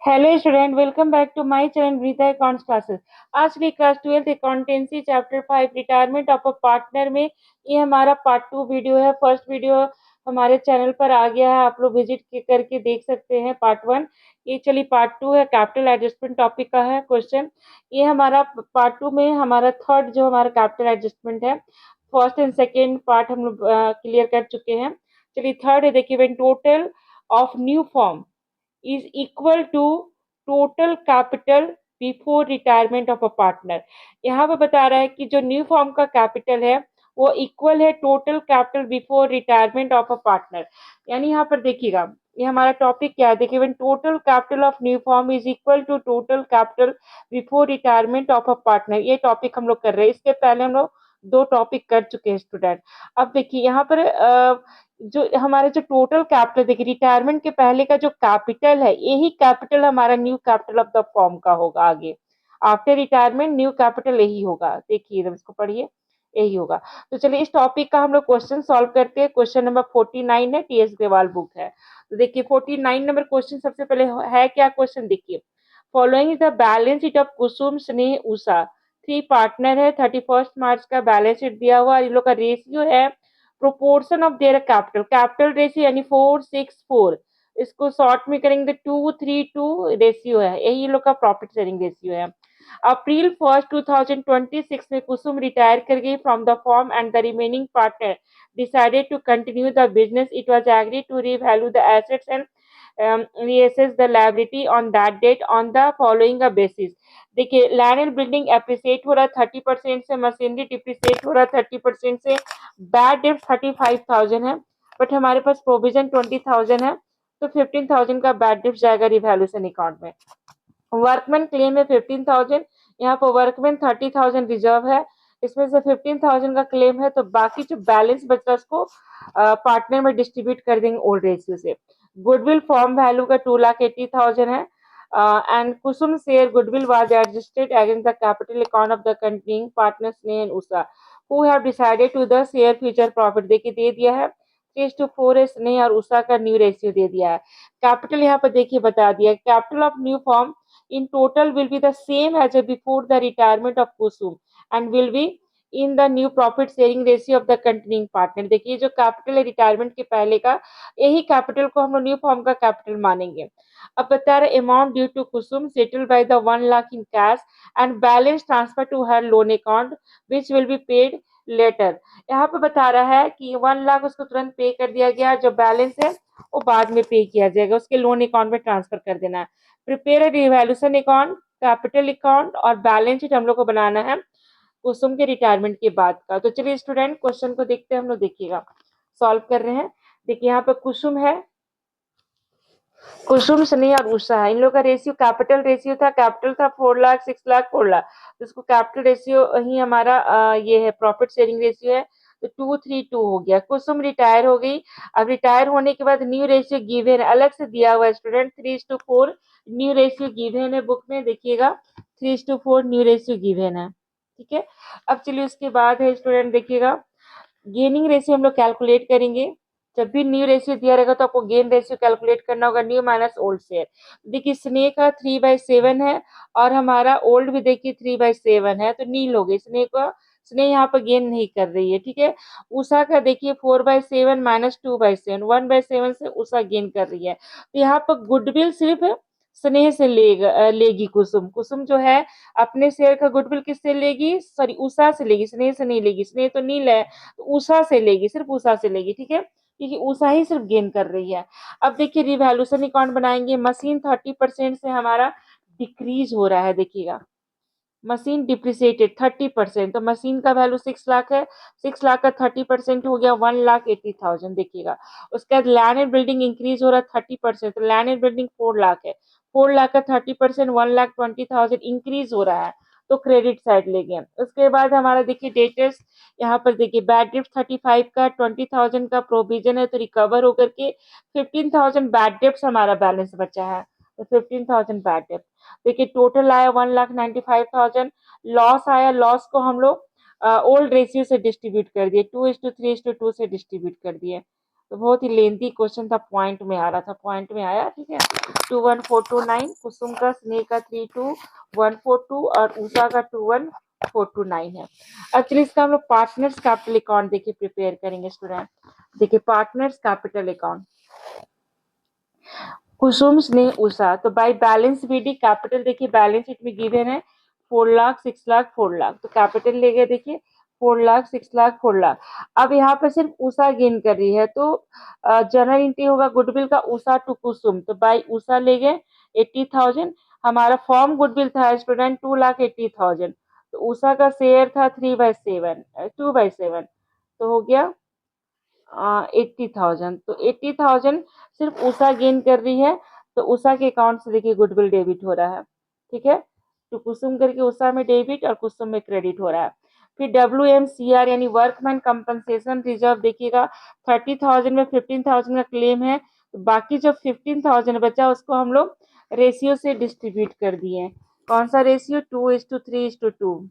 Hello student, welcome back to my channel Geeta accounts classes. आज की class 12th accountancy chapter 5 retirement of a partner में ये हमारा part 2 video है। First video हमारे चैनल पर आ गया है, आप लोग विजिट करके देख सकते हैं पार्ट 1। ये चलिए पार्ट 2 है, कैपिटल एडजस्टमेंट टॉपिक का है क्वेश्चन। ये हमारा पार्ट 2 में हमारा थर्ड जो हमारा कैपिटल एडजस्टमेंट है, फर्स्ट एंड सेकेंड पार्ट हम लोग क्लियर कर चुके हैं। चलिए थर्ड है, देखिए when total of new form is equal to total capital before retirement of a partner. यहाँ पे बता रहा है कि जो न्यू फॉर्म का कैपिटल है वो इक्वल है total capital before retirement of a partner. यानी यहाँ पर देखिएगा, ये हमारा टॉपिक क्या है, देखिए when total capital of new firm is equal to total capital before retirement of a partner. ये टॉपिक हम लोग कर रहे हैं, इसके पहले हम लोग दो टॉपिक कर चुके हैं स्टूडेंट। अब देखिए यहाँ पर जो हमारा जो टोटल कैपिटल, देखिए रिटायरमेंट के पहले का जो कैपिटल है यही कैपिटल हमारा new capital of the form का होगा। आगे आफ्टर रिटायरमेंट न्यू कैपिटल यही होगा। देखिए जब इसको पढ़िए यही होगा। तो चलिए इस टॉपिक का हम लोग क्वेश्चन सॉल्व करते हैं। क्वेश्चन नंबर 49 है, टीएस ग्रेवाल बुक है। तो देखिए 49 नंबर क्वेश्चन सबसे पहले है क्या क्वेश्चन, देखिए following is the balance sheet of Kusum Sneh Usha. Three partner है, 31 मार्च का बैलेंस शीट दिया हुआ, इन लोग का रेशियो है proportion of their capital, capital ratio यानी 4:6:4। इसको शॉर्ट में करेंगे 2:3:2 रेशियो है, यही लोग का प्रॉफिट शेयरिंग रेशियो है। अप्रैल 1 2026 में कुसुम रिटायर कर गई from the firm and the remaining partner decided to continue the business. It was agreed to revalue the assets and reassess the liability on that date on the following basis। देखिए land and building appreciate हो रहा है 30% से, machinery depreciate हो रहा है 30% से, bad debt 35,000 है, बट हमारे पास प्रोविजन 20,000 है, तो 15,000 का बैड डेट जाएगा रिवैल्यूएशन अकाउंट में। वर्कमैन क्लेम है 15,000, यहाँ पर वर्कमैन 30,000 रिजर्व है, इसमें से 15,000 का क्लेम है, तो बाकी जो बैलेंस बचा उसको पार्टनर में डिस्ट्रीब्यूट कर देंगे ओल्ड रेशियो से। गुडविल फॉर्म वैल्यू का 2,80,000 है, and Kusum share goodwill was adjusted against the capital account of the continuing partners ने and Usha who have decided to the share future profit. देखिए दे दिया है 3:4 है स्नेह और उषा का न्यू रेशियो दे दिया है। कैपिटल यहाँ पर देखिए बता दिया, capital of new form in total will be the same as before the retirement of Kusum and will be in the new profit sharing ratio of the continuing partner। देखिए जो capital है retirement के पहले का, यही capital को हम लोग न्यू फॉर्म का कैपिटल मानेंगे। अब बता रहे amount due to Kusum settle by the 1 lakh in cash and balance transfer to her loan account which will be paid later. यहाँ पे बता रहा है कि 1 लाख उसको तुरंत पे कर दिया गया, जो बैलेंस है वो बाद में पे किया जाएगा, उसके लोन अकाउंट में ट्रांसफर कर देना है। Prepare a revaluation account, capital account और बैलेंस शीट हम लोग को बनाना है कुसुम के रिटायरमेंट के बाद का। तो चलिए स्टूडेंट क्वेश्चन को देखते हैं हम लोग, देखिएगा सॉल्व कर रहे हैं। देखिए यहाँ पे कुसुम है, कुसुम सनी और उषा है, इन लोग का रेशियो कैपिटल रेशियो था, कैपिटल था 4 लाख 6 लाख 4 लाख, तो इसको कैपिटल रेशियो ही हमारा ये है प्रॉफिट शेयरिंग रेशियो है, तो 2:3:2 हो गया। कुसुम रिटायर हो गई, अब रिटायर होने के बाद न्यू रेशियो गिवन अलग से दिया हुआ है स्टूडेंट 3:4 न्यू रेशियो गिवन है बुक में, देखिएगा 3:4 न्यू रेशियो गिवन है, ठीक है। अब चलिए उसके बाद है स्टूडेंट देखिएगा गेनिंग रेशियो हम लोग कैलकुलेट करेंगे। जब भी न्यू रेशियो दिया रहेगा तो आपको गेन रेशियो कैलकुलेट करना होगा, न्यू माइनस ओल्ड शेयर। देखिए स्नेह का 3/7 है और हमारा ओल्ड भी देखिए 3/7 है, तो नील हो गई स्नेह का, स्नेह यहाँ पर गेन नहीं कर रही है, ठीक है। उषा का देखिए 4/7 माइनस 2/7, 1/7 से उषा गेन कर रही है, तो यहाँ पर गुडविल सिर्फ स्नेह से लेगी कुसुम, कुसुम जो है अपने शेयर का गुडविल किससे लेगी, सॉरी उषा से लेगी, स्नेह से नहीं लेगी, स्नेह तो नील है, तो उषा से लेगी, सिर्फ उषा से लेगी, ठीक है, क्योंकि उषा ही सिर्फ गेन कर रही है। अब देखिए रिवैल्यूएशन अकाउंट बनाएंगे, मशीन 30% से हमारा डिक्रीज हो रहा है, देखिएगा मशीन डिप्रिसिएटेड 30%, तो मशीन का वैल्यू 6 लाख है, 6 लाख का 30% हो गया 1,80,000, देखिएगा। उसके बाद लैंड एंड बिल्डिंग इंक्रीज हो रहा है 30%, तो लैंड एंड बिल्डिंग 4 लाख है, 4 लाख का 30% 1,20,000 इंक्रीज हो रहा है, तो क्रेडिट साइड ले गए। उसके बाद हमारा देखिए डेटर्स, यहाँ पर देखिए बैड डेप्ट 35 का 20,000 का प्रोविजन है, तो रिकवर होकर के 15,000 बैड डेप्ट हमारा बैलेंस बचा है, तो 15,000 बैड डेप्ट। देखिए टोटल आया 1,95,000, लॉस आया, लॉस को हम लोग ओल्ड रेशियो से डिस्ट्रीब्यूट कर दिए, 2:3:2 से डिस्ट्रीब्यूट कर दिए। तो बहुत ही लेंथी क्वेश्चन था, पॉइंट में आ रहा था, पॉइंट में आया, ठीक है। 21429, कुसुम का, स्नेह का 32142 और उषा का 21429 है। अब चलिए इसका हम लोग पार्टनर्स कैपिटल अकाउंट देखिए प्रिपेयर करेंगे स्टूडेंट। देखिए पार्टनर्स कैपिटल अकाउंट, कुसुम स्नेह उषा, तो बाय बैलेंस बीडी कैपिटल देखिए बैलेंस शीट में गिवन है 4,00,000, 6,00,000, 4,00,000, तो कैपिटल ले गए देखिए 4,00,000, 6,00,000, 4,00,000। अब यहाँ पर सिर्फ उषा गेन कर रही है, तो जनरल एंट्री होगा गुडविल का उषा टू कुसुम, तो बाय उषा ले गए 80,000। हमारा फॉर्म गुडविल था स्टूडेंट 2,80,000, तो उषा का शेयर था 3/7, 2/7, तो हो गया 80,000। तो 80,000 सिर्फ उषा गेन कर रही है, तो उषा के अकाउंट से देखिए गुडविल डेबिट हो रहा है, ठीक है। तो कुसुम करके उषा में डेबिट और कुसुम में क्रेडिट हो रहा है। फिर WMCR यानी वर्कमैन कंपनसेशन रिजर्व देखिएगा 30,000 में 15,000 का क्लेम है, तो बाकी जो 15,000 बचा उसको हम लोग रेशियो से डिस्ट्रीब्यूट कर दिए। कौन सा रेशियो? 2:3:2,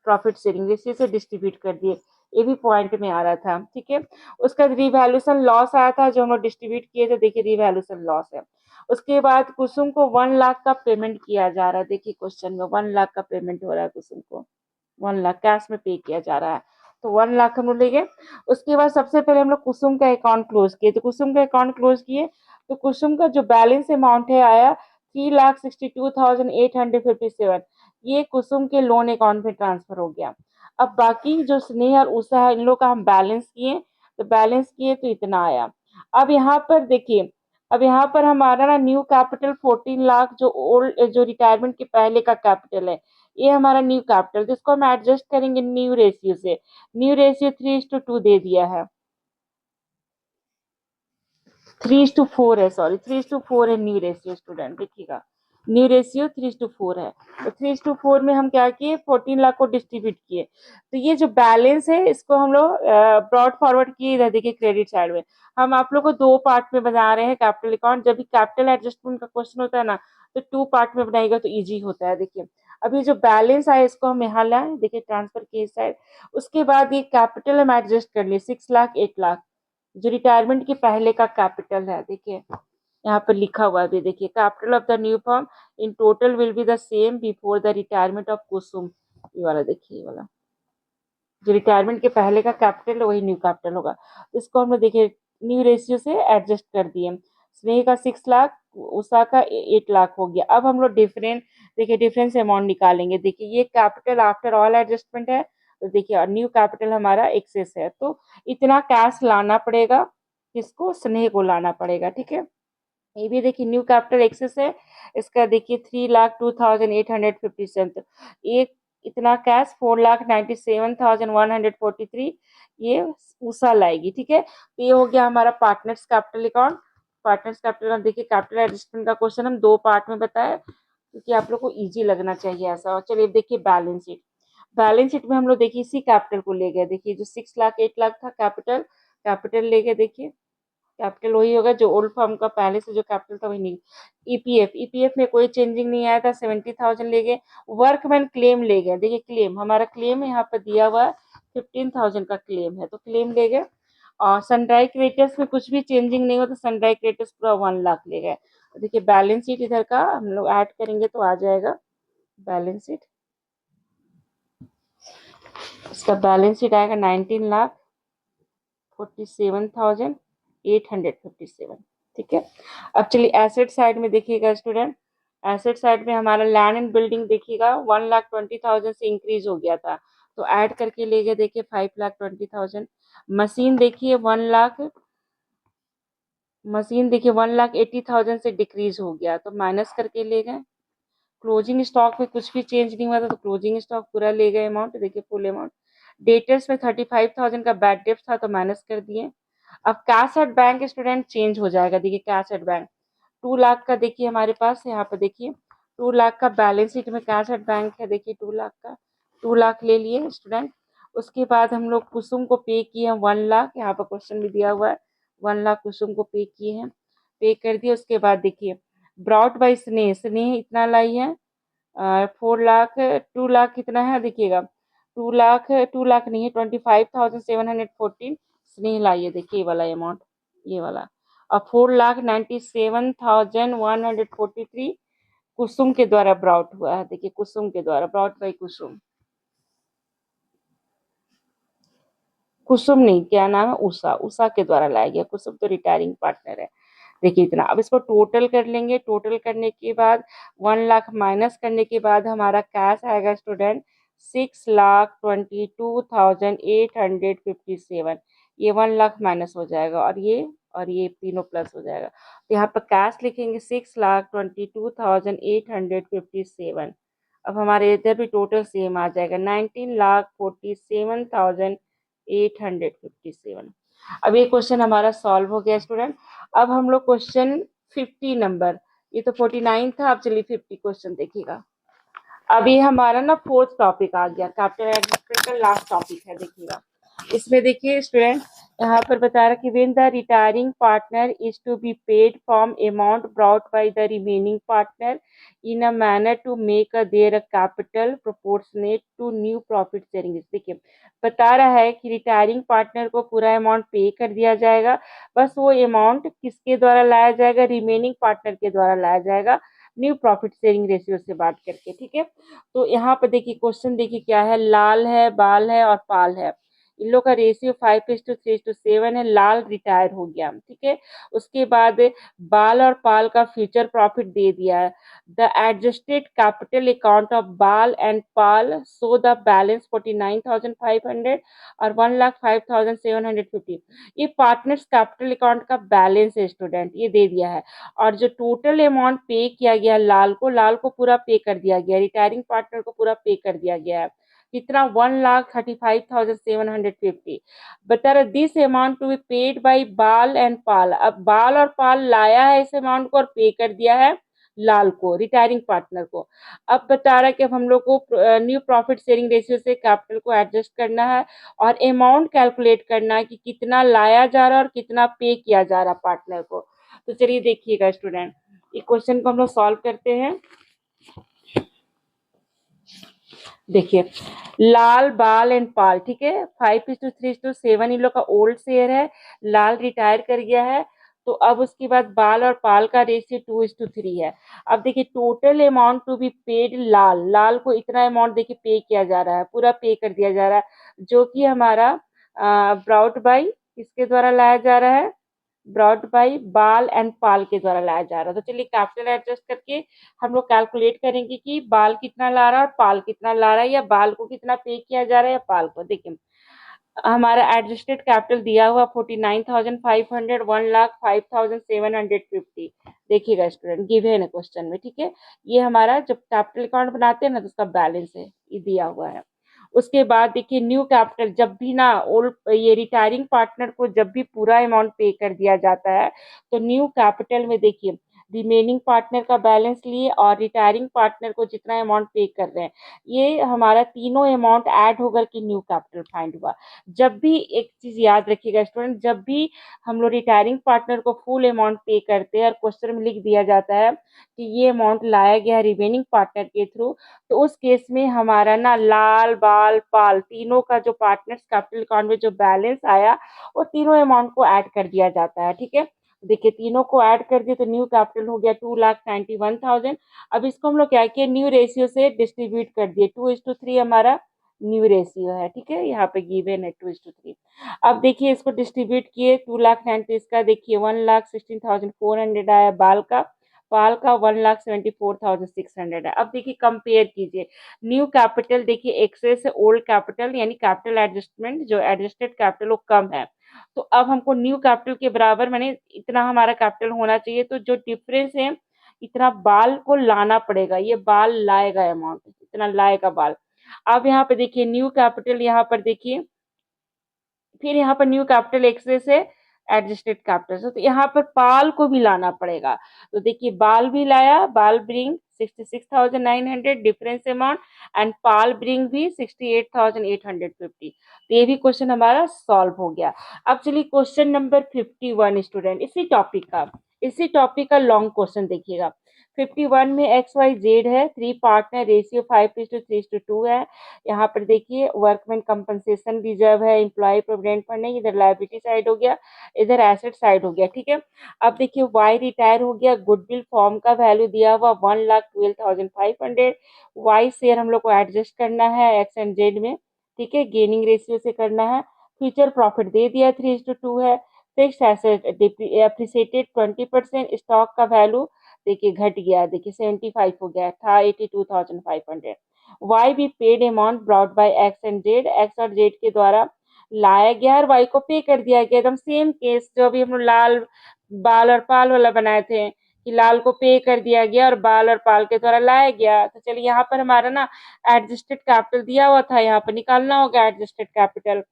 प्रॉफिट शेयरिंग रेशियो से डिस्ट्रीब्यूट कर दिए। ये भी पॉइंट में आ रहा था, ठीक है। उसका रिवैल्यूएशन लॉस आया था जो हम लोग डिस्ट्रीब्यूट किए थे, देखिए रिवैल्यूएशन लॉस है। उसके बाद कुसुम को 1,00,000 का पेमेंट किया जा रहा है, देखिए क्वेश्चन में 1,00,000 का पेमेंट हो रहा है कुसुम को, 1,00,000 कैश में पे किया जा रहा है, तो 1,00,000 हम लोग ले गए। उसके बाद सबसे पहले हम लोग कुसुम का अकाउंट क्लोज किए, तो कुसुम का अकाउंट क्लोज किए तो कुसुम का जो बैलेंस अमाउंट है आया 3,62,857, ये कुसुम के लोन अकाउंट में ट्रांसफर हो गया। अब बाकी जो स्नेह और उषा है इन लोग का हम बैलेंस किए, तो बैलेंस किए तो इतना आया। अब यहाँ पर देखिए, अब यहाँ पर हमारा ना न्यू कैपिटल 14,00,000 जो ओल्ड जो रिटायरमेंट के पहले का कैपिटल है, ये हमारा न्यू कैपिटल, जिसको हम एडजस्ट करेंगे न्यू रेशियो से। न्यू रेशियो 3:2 दे दिया है, 3:4 है, सॉरी 3:4 है न्यू रेशियो स्टूडेंट, देखिएगा न्यू रेशियो 3:4 है। तो 3:4 में हम क्या किए 14,00,000 को डिस्ट्रीब्यूट किए, तो ये जो बैलेंस है इसको हम लोग ब्रॉड फॉरवर्ड किए इधर देखिए क्रेडिट साइड में। हम आप लोग को दो पार्ट में बना रहे हैं कैपिटल अकाउंट, जब भी कैपिटल एडजस्टमेंट का क्वेश्चन होता है ना तो 2 पार्ट में बनाएगा तो ईजी होता है। देखिए अभी जो बैलेंस आया इसको हम यहाँ लाए, देखिए ट्रांसफर के इस साइड। उसके बाद ये कैपिटल हम एडजस्ट कर लिए 6,00,000, 8,00,000, जो रिटायरमेंट के पहले का कैपिटल है, देखिए यहाँ पर लिखा हुआ है, देखिए capital of the new firm in total will be the same before the retirement of Kusum, ये वाला देखिए, ये वाला जो रिटायरमेंट के पहले का कैपिटल वही न्यू कैपिटल होगा। इसको हमने देखिए न्यू रेशियो से एडजस्ट कर दिए। स्नेह का 6,00,000, उषा का 8,00,000 हो गया। अब हम लोग देखिए डिफरेंस अमाउंट निकालेंगे, देखिए ये कैपिटल आफ्टर ऑल एडजस्टमेंट है, तो देखिए न्यू कैपिटल हमारा एक्सेस है, तो इतना कैश लाना पड़ेगा, किसको? स्नेह को लाना पड़ेगा, ठीक है। ये भी देखिए न्यू कैपिटल एक्सेस है, इसका देखिए 3,02,857, ये इतना कैश 4,97,143 ये उषा लाएगी, ठीक है। तो ये हो गया हमारा partners capital account. Partners capital account देखिए कैपिटल एडजस्टमेंट का क्वेश्चन हम दो पार्ट में बताए, क्योंकि आप लोग को इजी लगना चाहिए ऐसा। और चलिए देखिए बैलेंस शीट, बैलेंस शीट में हम लोग देखिए इसी कैपिटल को ले गए, देखिए जो 6,00,000, 8,00,000 था कैपिटल, कैपिटल ले गए, देखिए कैपिटल वही होगा जो ओल्ड फर्म का पहले से जो कैपिटल था वही नहीं। ईपीएफ में कोई चेंजिंग नहीं आया था, 70,000 ले गए। वर्कमैन क्लेम ले गए, देखिए क्लेम हमारा क्लेम यहाँ पर दिया हुआ है 15,000 का क्लेम है, तो क्लेम ले गए। और सनड्राई क्रेडिटर्स में कुछ भी चेंजिंग नहीं हो तो सनड्राई क्रेडिटर्स पूरा 1,00,000 ले गए। देखिए बैलेंस शीट इधर का हम लोग ऐड करेंगे तो आ जाएगा बैलेंस शीट, इसका बैलेंस शीट आएगा 19,47,857, ठीक है। अब चलिए एसेट साइड में देखिएगा स्टूडेंट, एसेट साइड में हमारा लैंड एंड बिल्डिंग देखिएगा 1,20,000 से इंक्रीज हो गया था, तो ऐड करके ले गए देखिए 5,20,000। मशीन देखिए 1,00,000, मशीन देखिए 1,80,000 से डिक्रीज हो गया, तो माइनस करके ले गए। क्लोजिंग स्टॉक में कुछ भी चेंज नहीं हुआ था, तो क्लोजिंग स्टॉक पूरा ले गए अमाउंट, देखिए फुल अमाउंट। डेटर्स में 35,000 का बैड डेप्ट था तो माइनस कर दिए। अब cash at bank student change हो जाएगा, देखिए कैश एट बैंक 2,00,000 का देखिए हमारे पास यहाँ पर देखिए 2,00,000 का बैलेंस शीट में कैश एट बैंक है, देखिए 2,00,000 का, 2,00,000 ले लिए स्टूडेंट। उसके बाद हम लोग कुसुम को पे किए हैं 1,00,000, यहाँ पर क्वेश्चन भी दिया हुआ है 1,00,000 कुसुम को पे किए हैं, पे कर दिए। उसके बाद देखिए ब्रॉड बाई स्नेह, स्नेह इतना लाई है 4,00,000, 2,00,000 कितना है देखिएगा 2,00,000, 2,00,000 नहीं है 25,714 स्नेह लाई है, देखिए ये वाला अमाउंट ये वाला। और 4,97,143 कुसुम के द्वारा ब्रॉट हुआ है। देखिए कुसुम के द्वारा, ब्रॉट बाई कुसुम। कुसुम नहीं, क्या नाम है, उषा, उषा के द्वारा लाया गया। कुसुम तो रिटायरिंग पार्टनर है। देखिए इतना। अब इसको टोटल कर लेंगे। टोटल करने के बाद 1 लाख माइनस करने के बाद हमारा कैश आएगा स्टूडेंट 6,22,857। ये 1 लाख माइनस हो जाएगा, और ये तीनों प्लस हो जाएगा। तो यहाँ पर कैश लिखेंगे 6,22,857। अब हमारे इधर भी टोटल सेम आ जाएगा 19,47,857। अब ये क्वेश्चन हमारा सॉल्व हो गया स्टूडेंट। अब हम लोग क्वेश्चन 50 नंबर, ये तो 49 था, अब चलिए 50 क्वेश्चन देखिएगा। अब ये हमारा ना फोर्थ टॉपिक आ गया, कैपिटल एडजस्टमेंट का लास्ट टॉपिक है, देखिएगा। इसमें देखिए स्टूडेंट, यहाँ पर बता रहा कि when the retiring partner is to be paid from amount brought by the remaining partner in a manner to make their capital proportionate to new profit sharing. देखिए बता रहा है कि रिटायरिंग पार्टनर को पूरा अमाउंट पे कर दिया जाएगा, बस वो अमाउंट किसके द्वारा लाया जाएगा, रिमेनिंग पार्टनर के द्वारा लाया जाएगा, न्यू प्रॉफिट शेयरिंग रेशियो से बात करके। ठीक है, तो यहाँ पर देखिए क्वेश्चन देखिए क्या है, लाल है, बाल है और पाल है। इन लोग का रेशियो 5:3:7 है। लाल रिटायर हो गया, ठीक है। उसके बाद बाल और पाल का फ्यूचर प्रॉफिट दे दिया है। The adjusted capital account of Bal and Pal so the balance 49,500 और 1,05,750। ये पार्टनर्स कैपिटल अकाउंट का बैलेंस है स्टूडेंट, ये दे दिया है। और जो टोटल अमाउंट पे किया गया लाल को पूरा पे कर दिया गया, रिटायरिंग पार्टनर को पूरा पे कर दिया गया है। कितना, 1,35,750। बता रहा this amount to be paid by Bal and Pal. अब बाल और पाल लाया है इस अमाउंट को और पे कर दिया है लाल को, रिटायरिंग पार्टनर को। अब बता रहा है कि अब हम लोग को न्यू प्रॉफिट शेयरिंग रेशियो से कैपिटल को एडजस्ट करना है और अमाउंट कैलकुलेट करना है कि कितना लाया जा रहा है और कितना पे किया जा रहा है पार्टनर को। तो चलिए देखिएगा स्टूडेंट, इस क्वेश्चन को हम लोग सॉल्व करते हैं। देखिए लाल, बाल एंड पाल, ठीक है, 5:3:7 इन लोग का ओल्ड शेयर है। लाल रिटायर कर गया है, तो अब उसके बाद बाल और पाल का रेशियो 2:3 है। अब देखिए total amount to be paid, Lal को इतना अमाउंट देखिए पे किया जा रहा है, पूरा पे कर दिया जा रहा है, जो कि हमारा ब्राउट बाई किसके द्वारा लाया जा रहा है, ब्रॉट बाई बाल एंड पाल के द्वारा लाया जा रहा है। तो चलिए कैपिटल एडजस्ट करके हम लोग कैलकुलेट करेंगे कि बाल कितना ला रहा है और पाल कितना ला रहा है, या बाल को कितना पे किया जा रहा है या पाल को। देखिए हमारा एडजस्टेड कैपिटल दिया हुआ 49,500, 1,05,750। देखिएगा स्टूडेंट, गिवन है क्वेश्चन में, ठीक है। ये हमारा जब कैपिटल अकाउंट बनाते हैं ना तो उसका बैलेंस है, ये दिया हुआ है। उसके बाद देखिए न्यू कैपिटल, जब भी ना ओल्ड ये रिटायरिंग पार्टनर को जब भी पूरा अमाउंट पे कर दिया जाता है, तो न्यू कैपिटल में देखिए रिमेनिंग पार्टनर का बैलेंस लिए और रिटायरिंग पार्टनर को जितना अमाउंट पे कर रहे हैं, ये हमारा तीनों अमाउंट ऐड होकर के न्यू कैपिटल फाइंड हुआ। जब भी एक चीज याद रखिएगा स्टूडेंट, जब भी हम लोग रिटायरिंग पार्टनर को फुल अमाउंट पे करते हैं और क्वेश्चन में लिख दिया जाता है कि ये अमाउंट लाया गया है रिमेनिंग पार्टनर के थ्रू, तो उस केस में हमारा ना लाल, बाल, पाल तीनों का जो पार्टनर्स कैपिटल अकाउंट में जो बैलेंस आया, वो तीनों अमाउंट को ऐड कर दिया जाता है, ठीक है। देखिए तीनों को ऐड कर दिए तो न्यू कैपिटल हो गया 2,91,000। अब इसको हम लोग क्या किए, न्यू रेशियो से डिस्ट्रीब्यूट कर दिए, 2:3 हमारा न्यू रेशियो है, ठीक है, यहाँ पे गिवन है 2:3। अब देखिए इसको डिस्ट्रीब्यूट किए, 2,90,000 इसका, देखिए 1,16,400 आया बाल का, पाल का 1,74,600 है। अब देखिए कंपेयर कीजिए, न्यू कैपिटल देखिए एक्सेस ओल्ड कैपिटल, यानी कैपिटल एडजस्टमेंट, जो एडजस्टेड कैपिटल वो कम है। तो अब हमको न्यू कैपिटल के बराबर मैंने इतना हमारा कैपिटल होना चाहिए, तो जो डिफरेंस है इतना बाल को लाना पड़ेगा, ये बाल लाएगा अमाउंट, इतना लाएगा बाल। अब यहाँ पे देखिए न्यू कैपिटल, यहाँ पर देखिए फिर यहाँ पर न्यू कैपिटल एक्सेस है एडजस्टेड कैपिटल से, तो यहाँ पर पाल को भी लाना पड़ेगा। तो देखिए बाल भी लाया, बाल bring 66,900 difference amount, and Pal bring भी 68,850। तो ये भी क्वेश्चन हमारा सॉल्व हो गया। अब चलिए क्वेश्चन नंबर 51 स्टूडेंट, इसी टॉपिक का लॉन्ग क्वेश्चन देखिएगा। 51 में एक्स वाई जेड है, 3 पार्टनर, रेशियो 5:3:2 है। यहाँ पर देखिए वर्कमैन कंपनसेशन रिजर्व है, एम्प्लॉय प्रोविडेंट फंड है, इधर लायबिलिटी साइड हो गया, इधर एसेट साइड हो गया, ठीक है। अब देखिए वाई रिटायर हो गया, गुडविल फॉर्म का वैल्यू दिया हुआ 1,12,500। वाई शेयर हम लोग को एडजस्ट करना है एक्स एंड जेड में, ठीक है, गेनिंग रेशियो से करना है। फ्यूचर प्रॉफिट दे दिया 3:2 है। फिक्स एसेट एप्रिसिएटेड 20%, स्टॉक का वैल्यू देखिए घट गया, देखिए 75 हो गया था 82,500। Y B paid amount brought by X and Z, X और जेड के द्वारा लाया गया और वाई को पे कर दिया गया। एकदम सेम केस जो अभी हम लोग लाल बाल और पाल वाला बनाए थे कि लाल को पे कर दिया गया और बाल और पाल के द्वारा लाया गया। तो चलिए यहाँ पर हमारा ना एडजस्टेड कैपिटल दिया हुआ था, यहाँ पर निकालना होगा एडजस्टेड कैपिटल।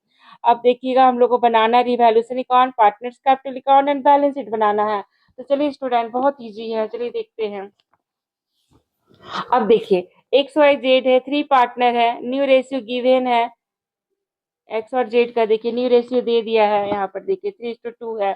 अब देखिएगा हम लोग को बनाना revaluation account, partners capital account and balance sheet बनाना है। तो चलिए स्टूडेंट बहुत इजी है, चलिए देखते हैं। अब देखिए एक्स वाई जेड है, 3 पार्टनर है, न्यू रेशियो गिवन है एक्स और जेड का, देखिए न्यू रेशियो दे दिया है, यहाँ पर देखिए 3:2 है।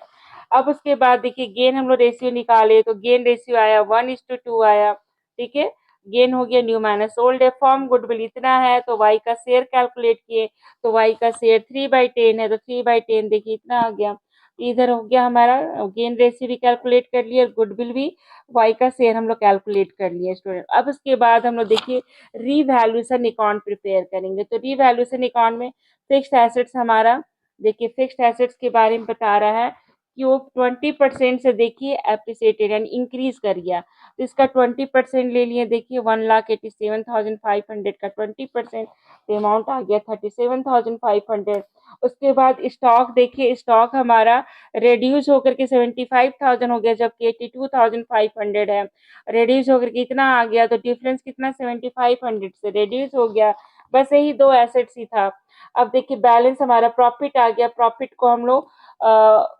अब उसके बाद देखिए गेन हम लोग रेशियो निकाले तो गेन रेशियो आया 1:2 आया, ठीक है। गेन हो गया न्यू माइनस ओल्ड है, फॉर्म गुडविल इतना है तो वाई का शेयर कैलकुलेट किए तो वाई का शेयर 3/10 है तो 3/10 देखिए इतना आ गया। इधर हो गया हमारा गेन रेशियो भी कैलकुलेट कर लिया, गुडविल भी, वाई का शेयर हम लोग कैलकुलेट कर लिए स्टूडेंट। अब उसके बाद हम लोग देखिए रीवैल्यूएशन अकाउंट प्रिपेयर करेंगे। तो रीवैल्यूएशन अकाउंट में फिक्स्ड एसेट्स हमारा देखिए फिक्स्ड एसेट्स के बारे में बता रहा है कि वो 20% से देखिए एप्रिसिएटेड यानी इंक्रीज कर गया, तो इसका 20% ले लिए, देखिए 1,87,500 का 20% तो अमाउंट आ गया 37,500। उसके बाद स्टॉक देखिए स्टॉक हमारा रिड्यूस होकर के 75,000 हो गया जबकि 82,500 है, रिड्यूस होकर के इतना आ गया तो डिफरेंस कितना 7500 से रिड्यूस हो गया। बस यही दो एसेट्स ही था। अब देखिए बैलेंस हमारा प्रॉफिट आ गया, प्रॉफिट को हम लोग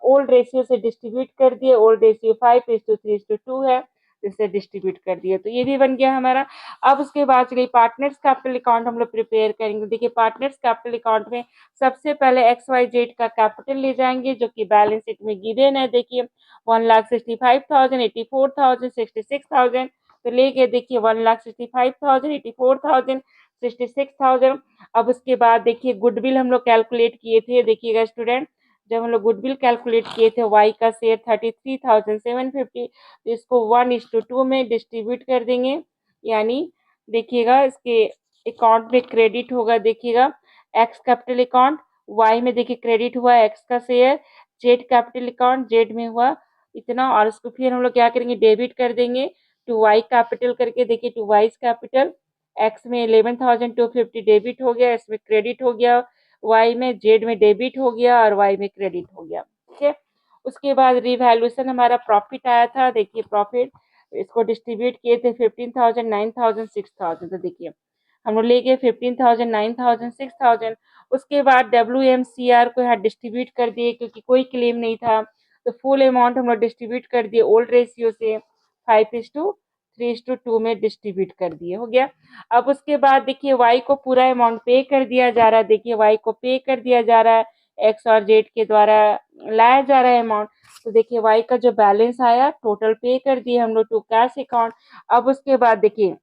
ओल्ड रेशियो से डिस्ट्रीब्यूट कर दिए, ओल्ड रेशियो 5:3:2 है, इससे डिस्ट्रीब्यूट कर दिए तो ये भी बन गया हमारा। अब उसके बाद चलिए पार्टनर्स कैपिटल अकाउंट हम लोग प्रिपेयर करेंगे। देखिए पार्टनर्स कैपिटल अकाउंट में सबसे पहले एक्स वाई जेड का कैपिटल ले जाएंगे जो कि बैलेंस शीट में गिवन है, देखिए 1,65,000, 84,000, 66,000, तो ले गए देखिए 1,65,000, 84,000, 66,000। अब उसके बाद देखिए गुडविल हम लोग कैलकुलेट किए थे, देखिएगा स्टूडेंट जब हम लोग गुडविल कैलकुलेट किए थे वाई का शेयर 33,750, तो इसको 1:2 में डिस्ट्रीब्यूट कर देंगे, यानी देखिएगा इसके अकाउंट में क्रेडिट होगा, देखिएगा एक्स कैपिटल अकाउंट, वाई में देखिए क्रेडिट हुआ एक्स का share, Z capital account Z में हुआ इतना, और उसको फिर हम लोग क्या करेंगे डेबिट कर देंगे टू वाई कैपिटल करके, देखिए टू वाइज कैपिटल, एक्स में 11,250 डेबिट हो गया, इसमें क्रेडिट हो गया, वाई में जेड में डेबिट हो गया और वाई में क्रेडिट हो गया, ठीक है। उसके बाद रिवैल्यूएशन हमारा प्रॉफिट आया था, देखिए प्रॉफिट इसको डिस्ट्रीब्यूट किए थे 15,000, 9,000, 6,000, तो देखिए हम लोग ले गए 15,000, 9,000, 6,000। उसके बाद WMCR को यहाँ डिस्ट्रीब्यूट कर दिए क्योंकि कोई क्लेम नहीं था, तो फुल अमाउंट हम लोग डिस्ट्रीब्यूट कर दिए ओल्ड रेशियो से 5:3:2 में डिस्ट्रीब्यूट कर दिए, हो गया। अब उसके बाद देखिए वाई को पूरा अमाउंट पे कर दिया जा रहा है, देखिए वाई को पे कर दिया जा रहा है, एक्स और जेड के द्वारा लाया जा रहा है अमाउंट, तो देखिए वाई का जो बैलेंस आया टोटल पे कर दिए हम लोग टू कैश अकाउंट। अब उसके बाद देखिए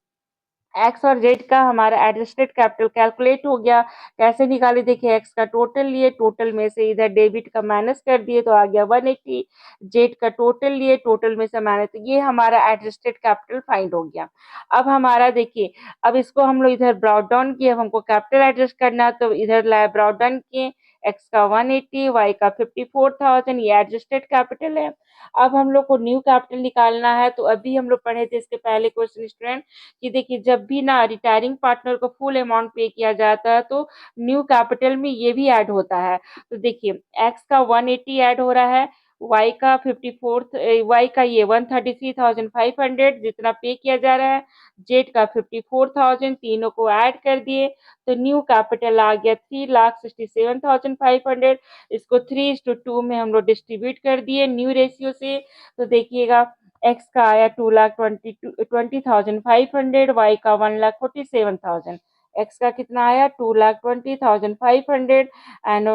एक्स और जेड का हमारा एडजस्टेड कैपिटल कैलकुलेट हो गया, कैसे निकाले, देखिए एक्स का टोटल लिए, टोटल में से इधर डेबिट का माइनस कर दिए तो आ गया 180, जेड का टोटल लिए, टोटल में से माइनस, तो ये हमारा एडजस्टेड कैपिटल फाइंड हो गया। अब हमारा देखिए अब इसको हम लोग इधर ब्रॉट डाउन किए, अब हमको कैपिटल एडजस्ट करना तो इधर लाए ब्रॉट डाउन किए, एक्स का 180, वाई का 54,000, ये एडजस्टेड कैपिटल है। अब हम लोग को न्यू कैपिटल निकालना है, तो अभी हम लोग पढ़े थे इसके पहले क्वेश्चन स्टूडेंट कि देखिए जब भी ना रिटायरिंग पार्टनर को फुल अमाउंट पे किया जाता है तो न्यू कैपिटल में ये भी ऐड होता है, तो देखिए एक्स का 180 ऐड हो रहा है, वाई का 54, वाई का ये 133,500 जितना पे किया जा रहा है, जेड का 54,000, तीनों को ऐड कर दिए तो न्यू कैपिटल आ गया 3,67,500। इसको 3:2 में हम लोग डिस्ट्रीब्यूट कर दिए न्यू रेशियो से, तो देखिएगा एक्स का आया 2,20,500, वाई का 1,47,000, एक्स का कितना आया 2,20,500 एंड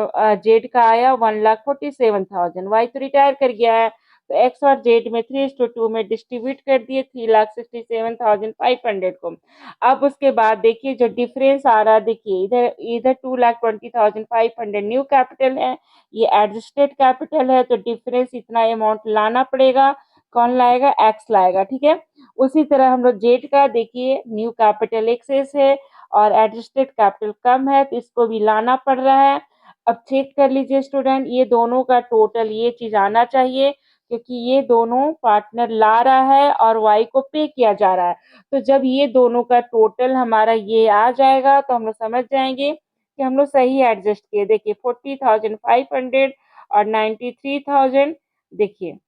जेड का आया 1,47,000। वाई तो रिटायर कर गया है तो एक्स और जेड में 3:2 में डिस्ट्रीब्यूट कर दिए 3,67,500 को। अब उसके बाद देखिए जो डिफरेंस आ रहा है, देखिए इधर इधर 2,20,500 न्यू कैपिटल है, ये एडजस्टेड कैपिटल है, तो डिफरेंस इतना अमाउंट लाना पड़ेगा। कौन लाएगा? एक्स लाएगा, ठीक है। उसी तरह हम लोग जेड का देखिए, न्यू कैपिटल एक्सेस है और एडजस्टेड कैपिटल कम है, तो इसको भी लाना पड़ रहा है। अब चेक कर लीजिए स्टूडेंट, ये दोनों का टोटल ये चीज आना चाहिए, क्योंकि ये दोनों पार्टनर ला रहा है और वाई को पे किया जा रहा है। तो जब ये दोनों का टोटल हमारा ये आ जाएगा तो हम लोग समझ जाएंगे कि हम लोग सही एडजस्ट किए। देखिए 40,500 और 93,000, देखिए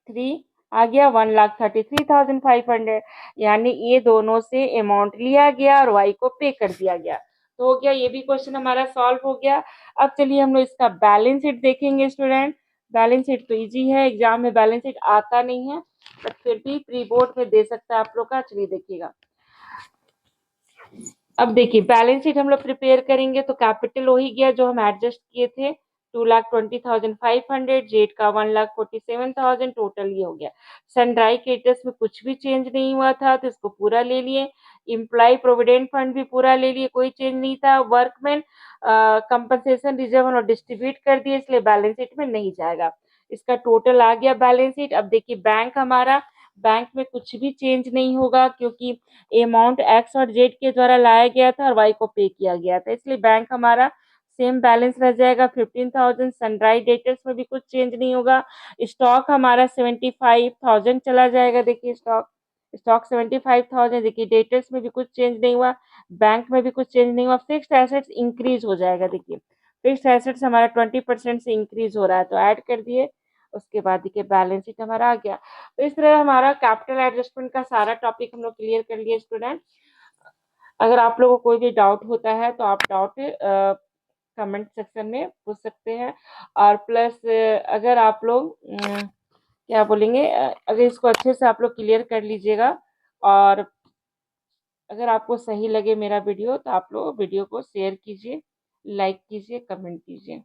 3 आ गया 1,33,500, यानी ये दोनों से अमाउंट लिया गया और वाई को पे कर दिया गया। तो हो गया, ये भी क्वेश्चन हमारा सॉल्व हो गया। अब चलिए हम लोग इसका बैलेंस शीट देखेंगे स्टूडेंट। बैलेंस शीट तो इजी है, एग्जाम में बैलेंस शीट आता नहीं है, बट फिर भी प्री बोर्ड में दे सकता है आप लोग का। चलिए देखिएगा। अब देखिए बैलेंस शीट हम लोग प्रिपेयर करेंगे तो कैपिटल वही गया जो हम एडजस्ट किए थे, 2,20,500, जेड का 1,47,000, टोटल ये हो गया। सनड्राई क्रेडिटर्स में कुछ भी चेंज नहीं हुआ था तो इसको पूरा ले लिए। इम्प्लॉय प्रोविडेंट फंड भी पूरा ले लिए, कोई चेंज नहीं था। वर्कमैन कंपनसेशन रिजर्व और डिस्ट्रीब्यूट कर दिए, इसलिए बैलेंस शीट में नहीं जाएगा। इसका टोटल आ गया बैलेंस शीट। अब देखिए बैंक हमारा, बैंक में कुछ भी चेंज नहीं होगा, क्योंकि अमाउंट एक्स और जेड के द्वारा लाया गया था और वाई को पे किया गया था, इसलिए बैंक हमारा सेम बैलेंस रह जाएगा 15,000। सनराइज डेटर्स में भी कुछ चेंज नहीं होगा। स्टॉक हमारा 75,000 चला जाएगा। देखिए स्टॉक स्टॉक 75,000। देखिए डेटर्स में भी कुछ चेंज नहीं हुआ, बैंक में भी कुछ चेंज नहीं हुआ। फिक्स्ड एसेट्स इंक्रीज हो जाएगा। देखिए फिक्स्ड एसेट्स हमारा 20% से इंक्रीज हो रहा है, तो ऐड कर दिए। उसके बाद देखिए बैलेंस शीट हमारा आ गया। तो इस तरह हमारा कैपिटल एडजस्टमेंट का सारा टॉपिक हम लोग क्लियर कर लिए स्टूडेंट। अगर आप लोगों को कोई भी डाउट होता है तो आप डाउट कमेंट सेक्शन में पूछ सकते हैं। और प्लस अगर आप लोग क्या बोलेंगे, अगर इसको अच्छे से आप लोग क्लियर कर लीजिएगा, और अगर आपको सही लगे मेरा वीडियो तो आप लोग वीडियो को शेयर कीजिए, लाइक कीजिए, कमेंट कीजिए।